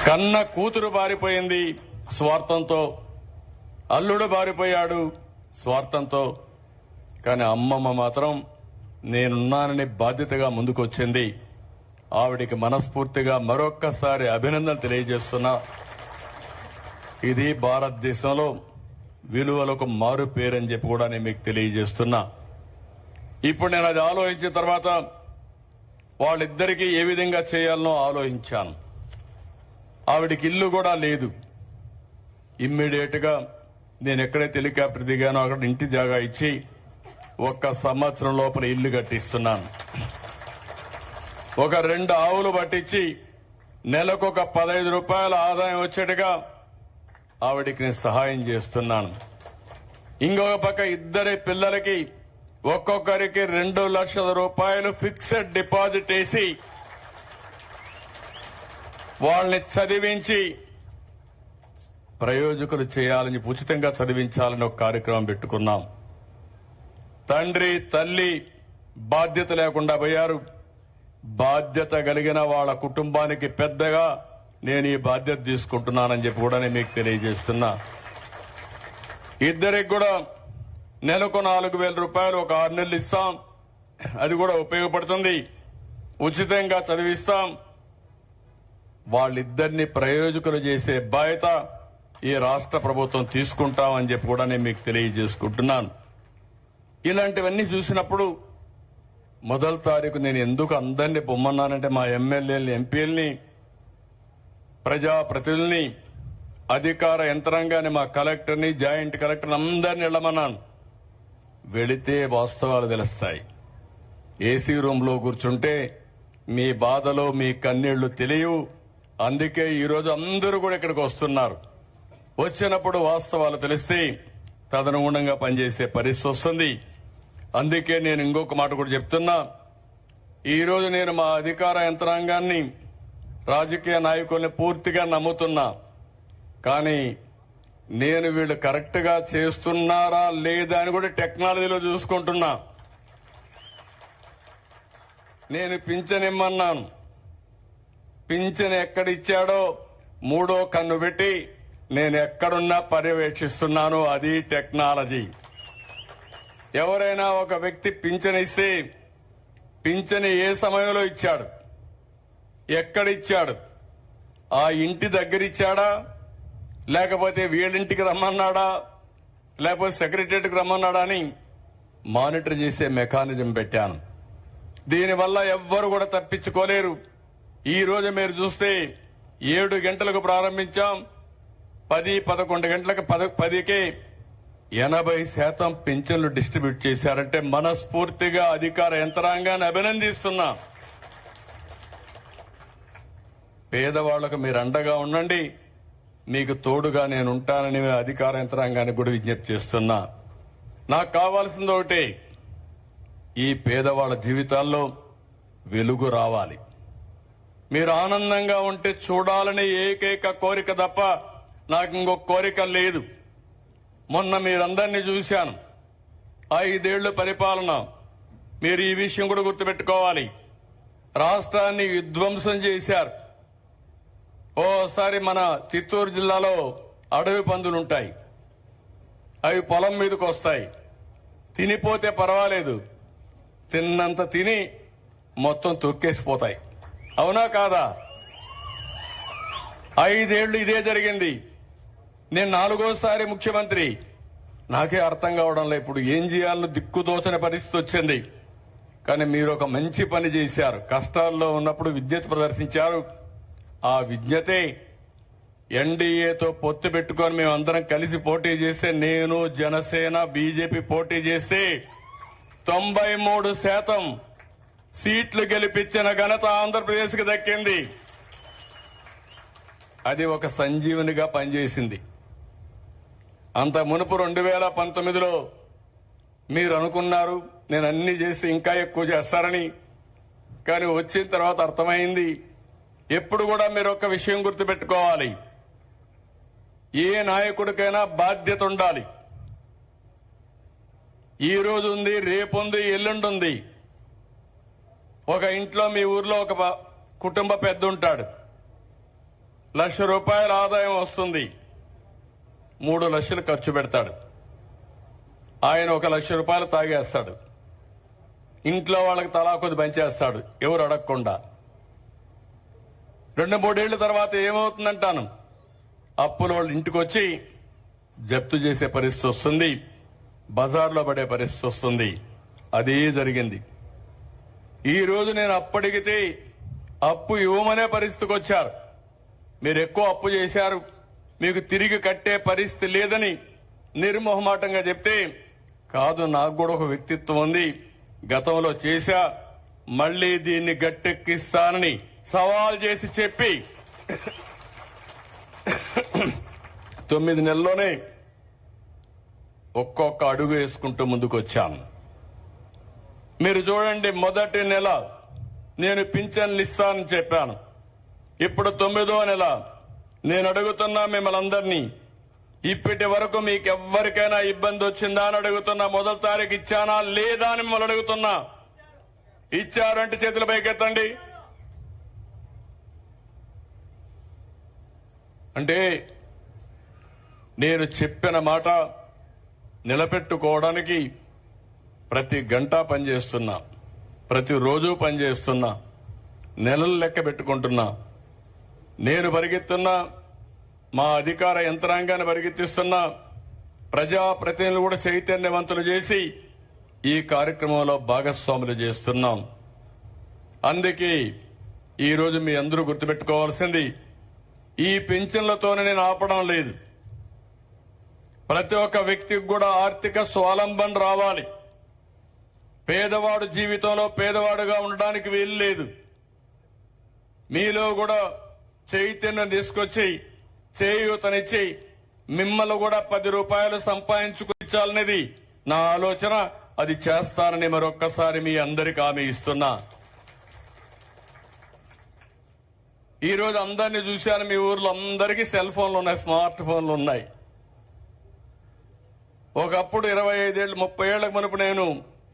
కన్న కూతురు బారిపోయింది స్వార్థంతో, అల్లుడు బారిపోయాడు స్వార్థంతో, కానీ అమ్మమ్మ మాత్రం నేనున్నానని బాధ్యతగా ముందుకొచ్చింది. ఆవిడికి మనస్ఫూర్తిగా మరొక్కసారి అభినందనలు తెలియజేస్తున్నా. ఇది భారతదేశంలో విలువలకు మారు పేరని చెప్పి కూడా నేను మీకు తెలియజేస్తున్నా. ఇప్పుడు నేను అది ఆలోచించిన తర్వాత వాళ్ళిద్దరికీ ఏ విధంగా చేయాలనో ఆలోచించాను. ఆవిడికి ఇల్లు కూడా లేదు. ఇమ్మీడియట్ గా నేను ఎక్కడైతే హెలికాప్టర్ దిగానో అక్కడ ఇంటి జాగా ఇచ్చి 1 సంవత్సరం లోపల ఇల్లు కట్టిస్తున్నాను. ఒక 2 ఆవులు పట్టించి నెలకు ఒక 15 రూపాయల ఆదాయం వచ్చేట్టుగా ఆవిడికి నేను సహాయం చేస్తున్నాను. ఇంకొక పక్క ఇద్దరి పిల్లలకి ఒక్కొక్కరికి 2 లక్షల రూపాయలు ఫిక్స్డ్ డిపాజిట్ వేసి వాళ్ళని చదివించి ప్రయోజకులు చేయాలని, ఉచితంగా చదివించాలని ఒక కార్యక్రమం పెట్టుకున్నాం. తండ్రి తల్లి బాధ్యత లేకుండా పోయారు. బాధ్యత కలిగిన వాళ్ళ కుటుంబానికి పెద్దగా నేను ఈ బాధ్యత తీసుకుంటున్నానని చెప్పి కూడా నేను మీకు తెలియజేస్తున్నా. ఇద్దరికి కూడా నెలకు 4,000 రూపాయలు ఒక 6 నెలలు ఇస్తాం. అది కూడా ఉపయోగపడుతుంది. ఉచితంగా చదివిస్తాం. వాళ్ళిద్దరిని ప్రయోజకులు చేసే బాధ్యత ఈ రాష్ట్ర ప్రభుత్వం తీసుకుంటామని చెప్పి కూడా నేను మీకు తెలియజేసుకుంటున్నాను. ఇలాంటివన్నీ చూసినప్పుడు మొదటి తారీఖు నేను ఎందుకు అందరినీ పొమ్మన్నానంటే మా ఎమ్మెల్యేలని, ఎంపీలని, ప్రజాప్రతినిధుల్ని, అధికార యంత్రాంగాన్ని, మా కలెక్టర్ని, జాయింట్ కలెక్టర్ని అందరినీ వెళ్ళమన్నాను. వెళితే వాస్తవాలు తెలుస్తాయి. ఏసీ రూంలో కూర్చుంటే మీ బాధలు, మీ కన్నీళ్లు తెలియవు. అందుకే ఈరోజు అందరూ కూడా ఇక్కడికి వస్తున్నారు. వచ్చినప్పుడు వాస్తవాలు తెలిస్తే తదనుగుణంగా పనిచేసే పరిస్థితి వస్తుంది. అందుకే నేను ఇంకొక మాట కూడా చెప్తున్నా. ఈరోజు నేను మా అధికార యంత్రాంగాన్ని, రాజకీయ నాయకుల్ని పూర్తిగా నమ్ముతున్నా. కానీ నేను వీళ్ళు కరెక్ట్ గా చేస్తున్నారా లేదా అని కూడా టెక్నాలజీలో చూసుకుంటున్నా. నేను పింఛన్ ఇమ్మన్నాను. పింఛన్ ఎక్కడిచ్చాడో 3వ కన్ను పెట్టి నేను ఎక్కడున్నా పర్యవేక్షిస్తున్నాను. అది టెక్నాలజీ. ఎవరైనా ఒక వ్యక్తి పింఛన్ ఇస్తే పింఛన్ ఏ సమయంలో ఇచ్చాడు, ఎక్కడిచ్చాడు, ఆ ఇంటి దగ్గర ఇచ్చాడా, లేకపోతే వీళ్ళింటికి రమ్మన్నాడా, లేకపోతే సెక్రటరియట్కి రమ్మన్నాడా అని మానిటర్ చేసే మెకానిజం పెట్టాను. దీనివల్ల ఎవ్వరు కూడా తప్పించుకోలేరు. ఈ రోజు మీరు చూస్తే 7 గంటలకు ప్రారంభించాం. 10-11 గంటలకు 10కే 80% పింఛన్లు డిస్ట్రిబ్యూట్ చేశారంటే మనస్ఫూర్తిగా అధికార యంత్రాంగాన్ని అభినందిస్తున్నా. పేదవాళ్లకు మీరు అండగా ఉండండి. మీకు తోడుగా నేను ఉంటానని అధికార యంత్రాంగానికి కూడా విజ్ఞప్తి చేస్తున్నా. నాకు కావాల్సింది ఒకటే, ఈ పేదవాళ్ల జీవితాల్లో వెలుగు రావాలి. మీరు ఆనందంగా ఉంటే చూడాలనే ఏకైక కోరిక తప్ప నాకు ఇంకొక కోరిక లేదు. మొన్న మీరందరినీ చూశాను. 5 ఏళ్ల పరిపాలన. మీరు ఈ విషయం కూడా గుర్తుపెట్టుకోవాలి. రాష్ట్రాన్ని విధ్వంసం చేశారు. ఓసారి మన చిత్తూరు జిల్లాలో అడవి పందులుంటాయి. అవి పొలం మీదకి వస్తాయి. తినిపోతే పర్వాలేదు, తిన్నంత తిని మొత్తం తొక్కేసిపోతాయి. అవునా కాదా? 5 ఏళ్లు ఇదే జరిగింది. నేను 4వసారి ముఖ్యమంత్రి. నాకే అర్థం కావడం లేదు ఇప్పుడు ఏం చేయాలో దిక్కుదోచని పరిస్థితి వచ్చింది. కానీ మీరు ఒక మంచి పని చేశారు. కష్టాల్లో ఉన్నప్పుడు విజ్ఞత ప్రదర్శించారు. ఆ విజ్ఞతే ఎన్డీఏతో పొత్తు పెట్టుకొని మేమందరం కలిసి పోటీ చేస్తే, నేను, జనసేన, బీజేపీ పోటీ చేస్తే 93% సీట్లు గెలిపించిన ఘనత ఆంధ్రప్రదేశ్కి దక్కింది. అది ఒక సంజీవనిగా పనిచేసింది. అంత మునుపు 2019లో మీరు అనుకున్నారు నేను అన్ని చేసి ఇంకా ఎక్కువ చేస్తారని. కానీ వచ్చిన తర్వాత అర్థమైంది. ఎప్పుడు కూడా మీరు ఒక విషయం గుర్తుపెట్టుకోవాలి. ఏ నాయకుడికైనా బాధ్యత ఉండాలి. ఈ రోజు ఉంది, రేపుంది, ఎల్లుండుంది. ఒక ఇంట్లో మీ ఊర్లో ఒక కుటుంబ పెద్ద ఉంటాడు. ₹1,00,000 ఆదాయం వస్తుంది, 3 లక్షలు ఖర్చు పెడతాడు. ఆయన ₹1,00,000 తాగేస్తాడు, ఇంట్లో వాళ్ళకి తలా కొద్ది పంచేస్తాడు ఎవరు అడగకుండా. 2-3 ఏళ్ల తర్వాత ఏమవుతుందంటాను, అప్పుల వాళ్ళు ఇంటికి వచ్చి జప్తు చేసే పరిస్థితి వస్తుంది, బజార్లో పడే పరిస్థితి వస్తుంది. అదే జరిగింది. ఈ రోజు నేను అప్పటికితే అప్పు ఇవ్వమనే పరిస్థితికి వచ్చారు. మీరు ఎక్కువ అప్పు చేశారు, మీకు తిరిగి కట్టే పరిస్థితి లేదని నిర్మోహమాటంగా చెప్తే, కాదు నాకు కూడా ఒక వ్యక్తిత్వం ఉంది, గతంలో చేశా, మళ్లీ దీన్ని గట్టెక్కిస్తానని సవాల్ చేసి చెప్పి 9 నెలల్లోనే ఒక్కొక్క అడుగు వేసుకుంటూ ముందుకు వచ్చాను. మీరు చూడండి, మొదటి నెల నేను పింఛన్లు ఇస్తానని చెప్పాను. ఇప్పుడు 9వ నెల నేను అడుగుతున్నా మిమ్మల్ని అందరినీ, ఇప్పటి వరకు మీకు ఎవ్వరికైనా ఇబ్బంది వచ్చిందా అని అడుగుతున్నా. మొదటి తారీఖు ఇచ్చానా లేదా అని మిమ్మల్ని అడుగుతున్నా. ఇచ్చారంటే చేతుల పైకెత్తండి. అంటే నేను చెప్పిన మాట నిలబెట్టుకోవడానికి ప్రతి గంట పనిచేస్తున్నా, ప్రతిరోజు పనిచేస్తున్నా, నెలలు లెక్క పెట్టుకుంటున్నా. నేను పరిగెత్తున్నా, మా అధికార యంత్రాంగాన్ని పరిగెత్తిస్తున్నా, ప్రజాప్రతినిధులు కూడా చైతన్యవంతులు చేసి ఈ కార్యక్రమంలో భాగస్వాములు చేస్తున్నాం. అందుకే ఈరోజు మీ అందరూ గుర్తుపెట్టుకోవాల్సింది, ఈ పింఛన్లతోనే నేను ఆపడం లేదు. ప్రతి ఒక్క వ్యక్తికి కూడా ఆర్థిక స్వావలంబన రావాలి. పేదవాడు జీవితంలో పేదవాడుగా ఉండడానికి వీలు లేదు. మీలో కూడా చైతన్యం తీసుకొచ్చి చేయూతనిచ్చి మిమ్మల్ని కూడా ₹10 సంపాదించుకొచ్చాలనేది నా ఆలోచన. అది చేస్తానని మరొక్కసారి మీ అందరికీ హామీ ఇస్తున్నా. ఈ రోజు అందరినీ చూశాను, మీ ఊర్లో అందరికీ సెల్ ఫోన్లు ఉన్నాయి, స్మార్ట్ ఫోన్లు ఉన్నాయి. ఒకప్పుడు 25 ఏళ్ళు 30 ఏళ్లకు మునుపు నేను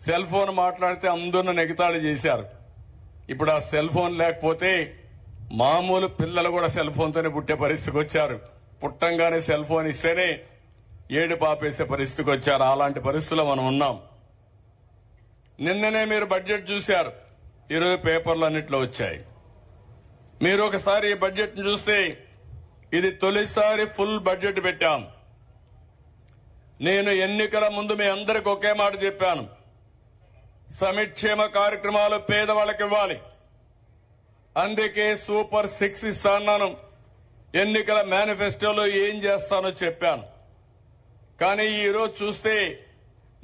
సెల్ ఫోన్ మాట్లాడితే అందరూ నెగతాళి చేశారు. ఇప్పుడు ఆ సెల్ ఫోన్ లేకపోతే మామూలు పిల్లలు కూడా సెల్ ఫోన్తోనే పుట్టే పరిస్థితికి వచ్చారు. పుట్టంగానే సెల్ ఫోన్ ఇస్తేనే ఏడు పాపేసే పరిస్థితికి వచ్చారు. అలాంటి పరిస్థితుల్లో మనం ఉన్నాం. నిన్ననే మీరు బడ్జెట్ చూశారు, ఈరోజు పేపర్లు అన్నిట్లో వచ్చాయి. మీరు ఒకసారి ఈ బడ్జెట్ చూస్తే ఇది తొలిసారి ఫుల్ బడ్జెట్ పెట్టాం. నేను ఎన్నికల ముందు మీ అందరికి ఒకే మాట చెప్పాను, సంక్షేమ కార్యక్రమాలు పేదవాళ్ళకి ఇవ్వాలి. అందుకే సూపర్ 6 ఇస్తాను. ఎన్నికల మేనిఫెస్టోలో ఏం చేస్తానో చెప్పాను. కానీ ఈ రోజు చూస్తే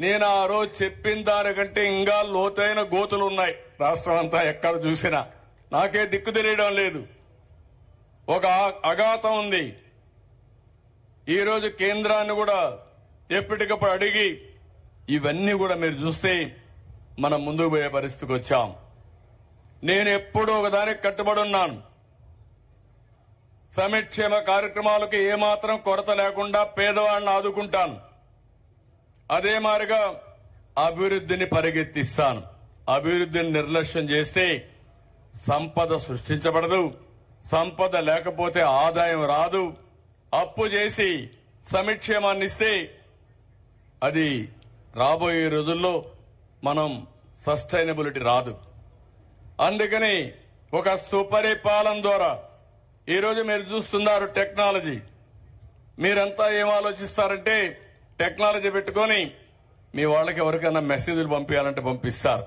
నేను ఆ రోజు చెప్పిన దానికంటే ఇంకా లోతైన గోతులు ఉన్నాయి. రాష్ట్రం అంతా ఎక్కడ చూసినా నాకే దిక్కు తెలియడం లేదు. ఒక అఘాతం ఉంది. ఈ రోజు కేంద్రాన్ని కూడా ఎప్పటికప్పుడు అడిగి ఇవన్నీ కూడా మీరు చూస్తే మనం ముందుకు పోయే పరిస్థితికి వచ్చాం. నేను ఎప్పుడూ ఒకదానికి కట్టుబడి ఉన్నాను. సంక్షేమ కార్యక్రమాలకు ఏమాత్రం కొరత లేకుండా పేదవాళ్ళని ఆదుకుంటాను. అదే మాదిరిగా అభివృద్ధిని పరిగెత్తిస్తాను. అభివృద్ధిని నిర్లక్ష్యం చేస్తే సంపద సృష్టించబడదు. సంపద లేకపోతే ఆదాయం రాదు. అప్పు చేసి సంక్షేమాన్ని ఇస్తే అది రాబోయే రోజుల్లో మనం సస్టైనబిలిటీ రాదు. అందుకని ఒక సుపరిపాలన ద్వారా ఈరోజు మీరు చూస్తున్నారు టెక్నాలజీ. మీరంతా ఏం ఆలోచిస్తారంటే టెక్నాలజీ పెట్టుకొని మీ వాళ్ళకి ఎవరికైనా మెసేజ్లు పంపించాలంటే పంపిస్తారు.